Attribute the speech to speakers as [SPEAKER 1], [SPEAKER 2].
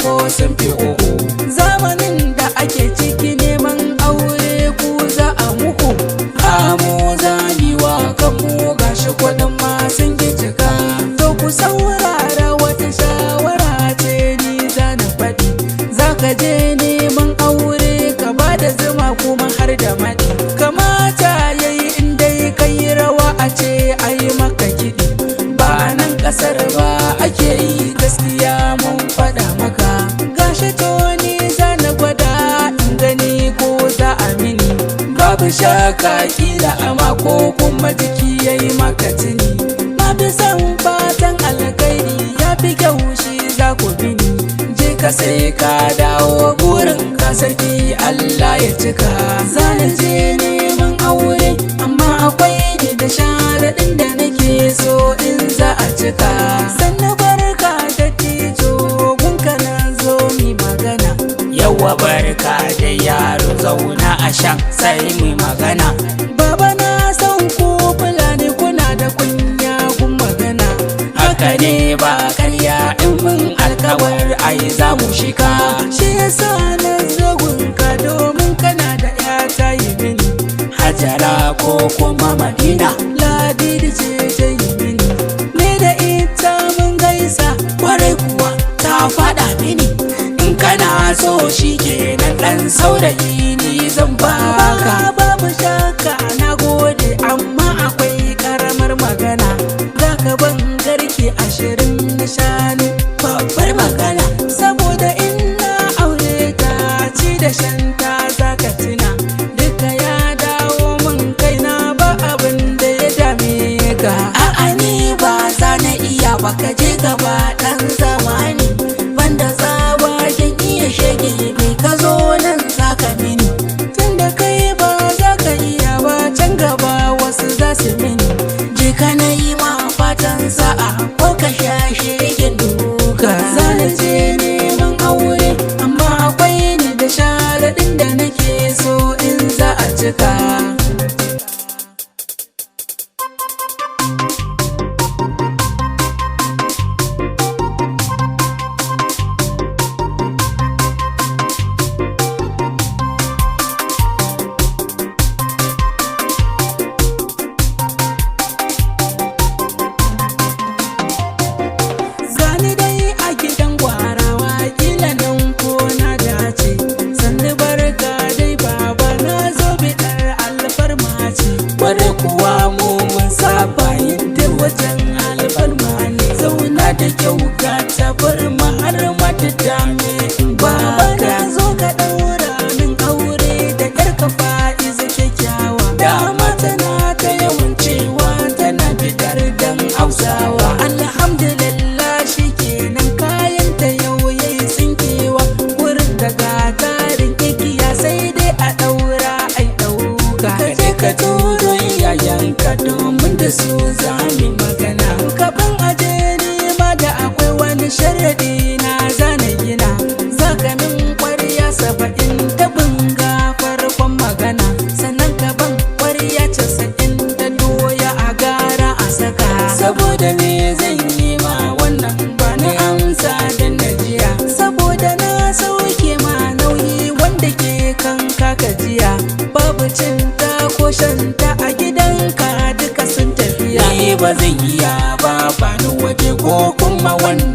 [SPEAKER 1] ko sun fi uku. Zamanin da ake ciki neman aure ku za a muku, mu zaniwa kanmu gashi kuɗin ma sun ki cika. To ku saurara wata shawara ce ni za na faɗi, za ka je neman aure ka ba da zuma kuma har da maɗi. Kamata yayi in dai kai rawa a ce ayi maka kiɗi, ba nan ƙasar ba ake yi gaskiya mun faɗa maka. Gashi to ni za na gwada in gani ko za a mini, babu shaka kila ama ko kuma jiki yayi maka tuni. Na fi son fatan alkhairi ya fi kyau shi za ku bini, je ka sai ka dawo burin ka sarki Allah ya cika. Zana je neman aure amma akwai ni da sharaɗin da nake so in za a cika. Sannan barka da tijo gunka na zo mi magana. Yawwa barka da yaro zauna a shan sai mu magana. Baba na san ku fulani kuna da kunya gun magana, haka ne ba karya in mun alkawar ai za mu shika. Shi yasa na zo gunka domin kana da ya tayi mini, Hajara ko kuma Madina Ladidi ce ta yi mini. Ni da ita mun gaisa kwarai kuwa ta faɗa mini, in kana so shi kenan ɗan saurayi ni zan baka. Babu shakka na gode amma akwai karamar magana, za ka ban garke 20 na shanu babbar magana. Saboda in na aure ta ci da shanta za ka tuna, duka ya dawo min kaina ba abin da ya dame ka. A'a ni ba za na iya ba, ka je gaba ɗan zamani, banda tsabagen iya shege mai ka zo nan za ka mini. Tunda kai ba za ka iya ba can gaba wasu za su mini, je ka na yi ma fatan sa'a ko ka sha shegen duka. Zana je neman aure amma akwai ni da sharaɗin da nake so in za a cika. Wajen alfarma ne zauna da kyau ka tabar har mata dame. Baba na zo ka ɗaura min aure da ƴar ka Fa'iza kyakkyawa, dama tana ta yawan cewa tana bidar dan Hausawa. Alhamdulillah shi kenan kayan ta yau yayi tsinkewa, wurin daga tarin igiya sai dai a ɗaura ai ɗauka. Ka je ka turo iyayenka domin da su zami magana. Kaban aje ni ma da akwai wani sharaɗi na zana gina, zaka min ƙwarya 70 ta bunga farkon magana, sannan kaban ƙwarya 90 ta doya a gara a saka. Saboda me zan yi ma wannan ba ni amsa dan najiya, saboda na sauke ma nauyi wanda ke kan kakajiya. Babu cinta ko shanta a gidanka duka sun tafiya. Ni ba zan iya ba ni waje ko kuma wanda